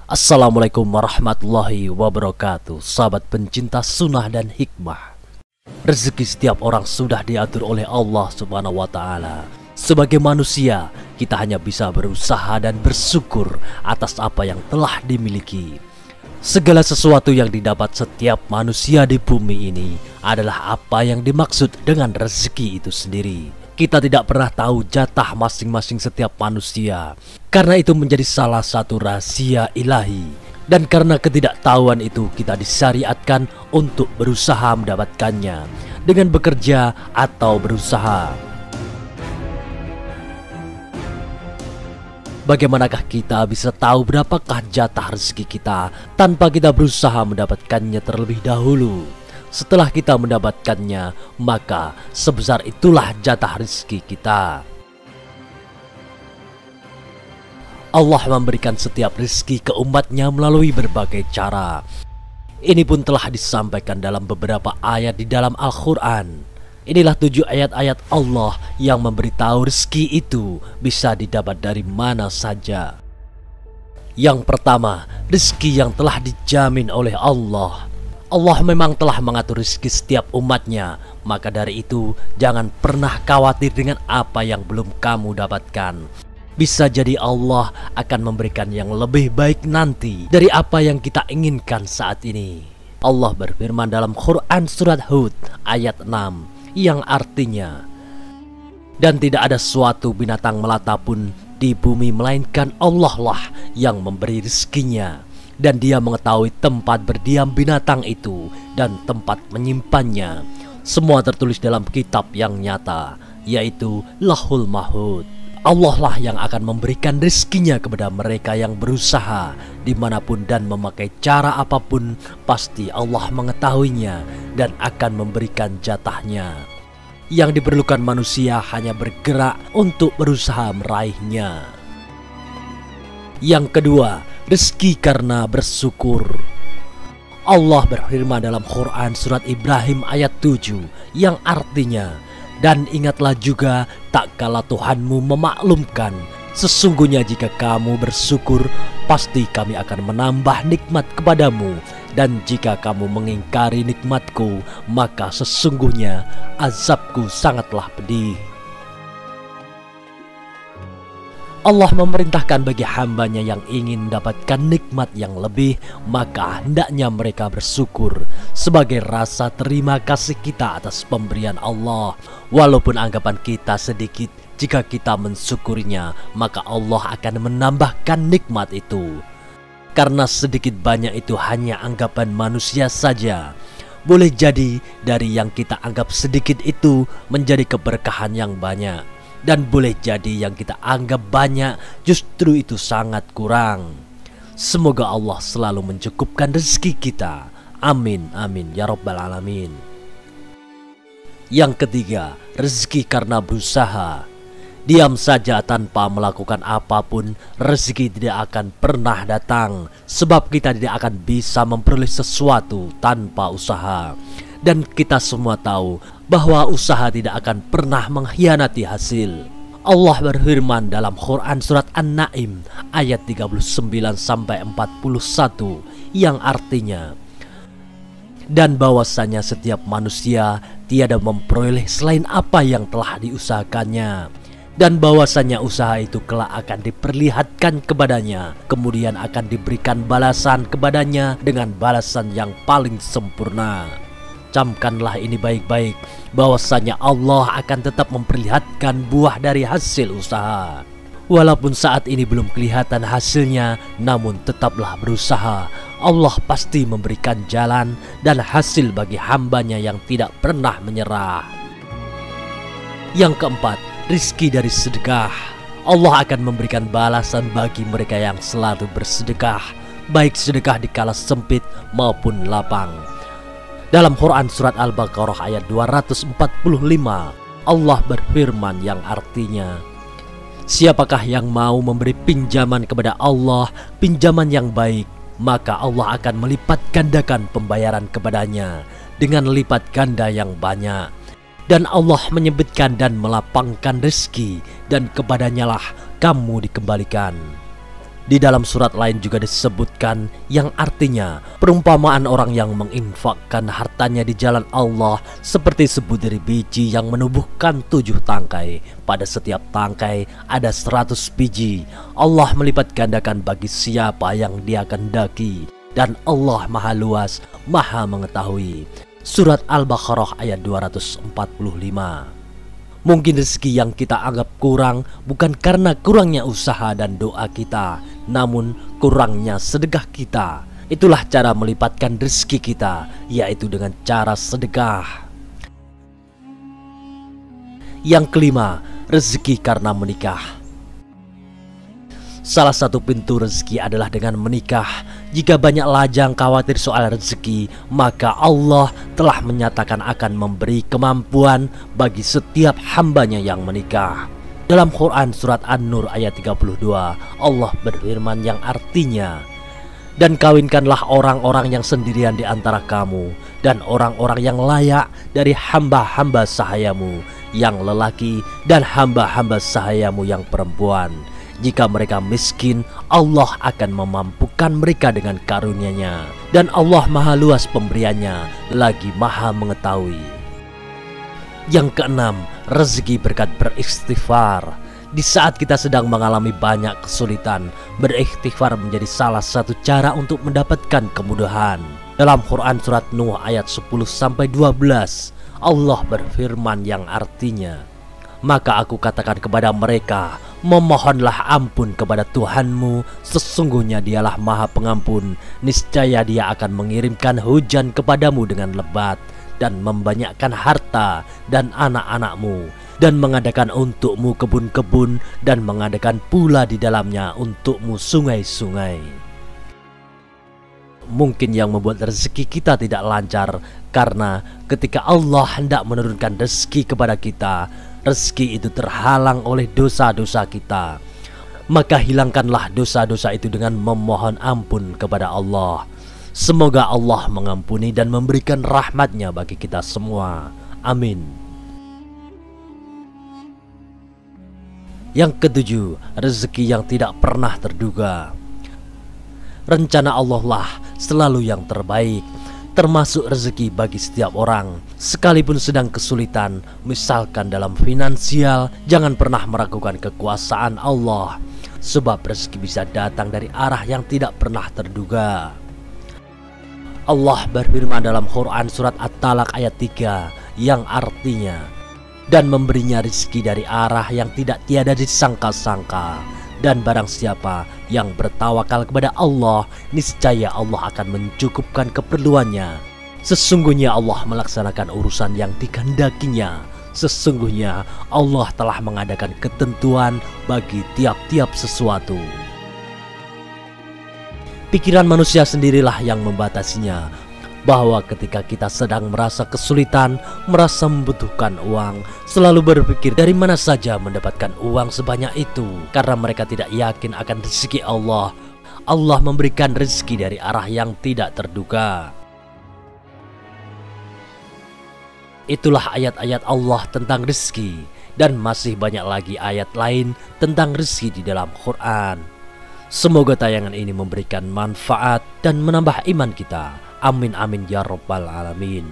Assalamualaikum warahmatullahi wabarakatuh. Sahabat pencinta sunnah dan hikmah, rezeki setiap orang sudah diatur oleh Allah Subhanahu wa Ta'ala. Sebagai manusia, kita hanya bisa berusaha dan bersyukur atas apa yang telah dimiliki. Segala sesuatu yang didapat setiap manusia di bumi ini adalah apa yang dimaksud dengan rezeki itu sendiri. Kita tidak pernah tahu jatah masing-masing setiap manusia, karena itu menjadi salah satu rahasia ilahi. Dan karena ketidaktahuan itu, kita disyariatkan untuk berusaha mendapatkannya dengan bekerja atau berusaha. Bagaimanakah kita bisa tahu berapakah jatah rezeki kita tanpa kita berusaha mendapatkannya terlebih dahulu? Setelah kita mendapatkannya, maka sebesar itulah jatah rezeki kita. Allah memberikan setiap rezeki ke umatnya melalui berbagai cara. Ini pun telah disampaikan dalam beberapa ayat di dalam Al-Quran. Inilah 7 ayat-ayat Allah yang memberitahu rezeki itu bisa didapat dari mana saja. Yang pertama, rezeki yang telah dijamin oleh Allah. Allah memang telah mengatur rezeki setiap umatnya, maka dari itu jangan pernah khawatir dengan apa yang belum kamu dapatkan. Bisa jadi Allah akan memberikan yang lebih baik nanti dari apa yang kita inginkan saat ini. Allah berfirman dalam Quran surat Hud ayat 6 yang artinya, dan tidak ada suatu binatang melata pun di bumi melainkan Allah lah yang memberi rezekinya. Dan dia mengetahui tempat berdiam binatang itu dan tempat menyimpannya. Semua tertulis dalam kitab yang nyata, yaitu Lauhul Mahfuz. Allah lah yang akan memberikan rezekinya kepada mereka yang berusaha dimanapun dan memakai cara apapun. Pasti Allah mengetahuinya dan akan memberikan jatahnya. Yang diperlukan manusia hanya bergerak untuk berusaha meraihnya. Yang kedua, rezeki karena bersyukur. Allah berfirman dalam Quran surat Ibrahim ayat 7 yang artinya, dan ingatlah juga tak kala Tuhanmu memaklumkan, sesungguhnya jika kamu bersyukur, pasti kami akan menambah nikmat kepadamu, dan jika kamu mengingkari nikmatku, maka sesungguhnya azabku sangatlah pedih. Allah memerintahkan bagi hambanya yang ingin mendapatkan nikmat yang lebih, maka hendaknya mereka bersyukur sebagai rasa terima kasih kita atas pemberian Allah. Walaupun anggapan kita sedikit, jika kita mensyukurinya, maka Allah akan menambahkan nikmat itu. Karena sedikit banyak itu hanya anggapan manusia saja. Boleh jadi dari yang kita anggap sedikit itu menjadi keberkahan yang banyak. Dan boleh jadi yang kita anggap banyak justru itu sangat kurang. Semoga Allah selalu mencukupkan rezeki kita. Amin, amin, ya rabbal alamin. Yang ketiga, rezeki karena berusaha. Diam saja tanpa melakukan apapun, rezeki tidak akan pernah datang. Sebab kita tidak akan bisa memperoleh sesuatu tanpa usaha. Dan kita semua tahu bahwa usaha tidak akan pernah mengkhianati hasil. Allah berfirman dalam Quran surat An-Naim ayat 39-41 yang artinya, dan bahwasanya setiap manusia tiada memperoleh selain apa yang telah diusahakannya, dan bahwasanya usaha itu kelak akan diperlihatkan kepadanya, kemudian akan diberikan balasan kepadanya dengan balasan yang paling sempurna. Camkanlah ini baik-baik, bahwasanya Allah akan tetap memperlihatkan buah dari hasil usaha. Walaupun saat ini belum kelihatan hasilnya, namun tetaplah berusaha. Allah pasti memberikan jalan dan hasil bagi hambanya yang tidak pernah menyerah. Yang keempat, rizki dari sedekah. Allah akan memberikan balasan bagi mereka yang selalu bersedekah, baik sedekah di kala sempit maupun lapang. Dalam Quran surat Al-Baqarah ayat 245, Allah berfirman yang artinya, siapakah yang mau memberi pinjaman kepada Allah, pinjaman yang baik, maka Allah akan melipat gandakan pembayaran kepadanya dengan lipat ganda yang banyak. Dan Allah menyebutkan dan melapangkan rezeki, dan kepadanya lah kamu dikembalikan. Di dalam surat lain juga disebutkan yang artinya perumpamaan orang yang menginfakkan hartanya di jalan Allah seperti sebutir biji yang menumbuhkan 7 tangkai. Pada setiap tangkai ada 100 biji. Allah melipat gandakan bagi siapa yang Dia kehendaki, dan Allah Maha Luas, Maha Mengetahui. Surat Al-Baqarah ayat 245. Mungkin rezeki yang kita anggap kurang bukan karena kurangnya usaha dan doa kita, namun kurangnya sedekah kita. Itulah cara melipatkan rezeki kita, yaitu dengan cara sedekah. Yang kelima, rezeki karena menikah. Salah satu pintu rezeki adalah dengan menikah. Jika banyak lajang khawatir soal rezeki, maka Allah telah menyatakan akan memberi kemampuan bagi setiap hambanya yang menikah. Dalam Quran surat An-Nur ayat 32, Allah berfirman yang artinya, "Dan kawinkanlah orang-orang yang sendirian di antara kamu, dan orang-orang yang layak dari hamba-hamba sahayamu yang lelaki dan hamba-hamba sahayamu yang perempuan. Jika mereka miskin, Allah akan memampukan mereka dengan karunia-Nya, dan Allah Maha Luas pemberiannya, lagi Maha Mengetahui." Yang keenam, rezeki berkat beristighfar. Di saat kita sedang mengalami banyak kesulitan, beristighfar menjadi salah satu cara untuk mendapatkan kemudahan. Dalam Quran surat Nuh ayat 10-12, Allah berfirman yang artinya, "Maka aku katakan kepada mereka, memohonlah ampun kepada Tuhanmu, sesungguhnya Dialah Maha Pengampun. Niscaya Dia akan mengirimkan hujan kepadamu dengan lebat, dan membanyakkan harta dan anak-anakmu, dan mengadakan untukmu kebun-kebun, dan mengadakan pula di dalamnya untukmu sungai-sungai." Mungkin yang membuat rezeki kita tidak lancar karena ketika Allah hendak menurunkan rezeki kepada kita, rezeki itu terhalang oleh dosa-dosa kita. Maka hilangkanlah dosa-dosa itu dengan memohon ampun kepada Allah. Semoga Allah mengampuni dan memberikan rahmat-Nya bagi kita semua. Amin. Yang ketujuh, rezeki yang tidak pernah terduga. Rencana Allah lah selalu yang terbaik, termasuk rezeki bagi setiap orang. Sekalipun sedang kesulitan, misalkan dalam finansial, jangan pernah meragukan kekuasaan Allah, sebab rezeki bisa datang dari arah yang tidak pernah terduga. Allah berfirman dalam Quran surat At-Talaq ayat 3 yang artinya, "Dan memberinya rezeki dari arah yang tidak tiada disangka-sangka. Dan barang siapa yang bertawakal kepada Allah, niscaya Allah akan mencukupkan keperluannya. Sesungguhnya Allah melaksanakan urusan yang dikehendakinya. Sesungguhnya Allah telah mengadakan ketentuan bagi tiap-tiap sesuatu." Pikiran manusia sendirilah yang membatasinya, bahwa ketika kita sedang merasa kesulitan, merasa membutuhkan uang, selalu berpikir dari mana saja mendapatkan uang sebanyak itu, karena mereka tidak yakin akan rezeki Allah. Allah memberikan rezeki dari arah yang tidak terduga. Itulah ayat-ayat Allah tentang rezeki, dan masih banyak lagi ayat lain tentang rezeki di dalam Quran. Semoga tayangan ini memberikan manfaat dan menambah iman kita. Amin amin ya rabbal alamin.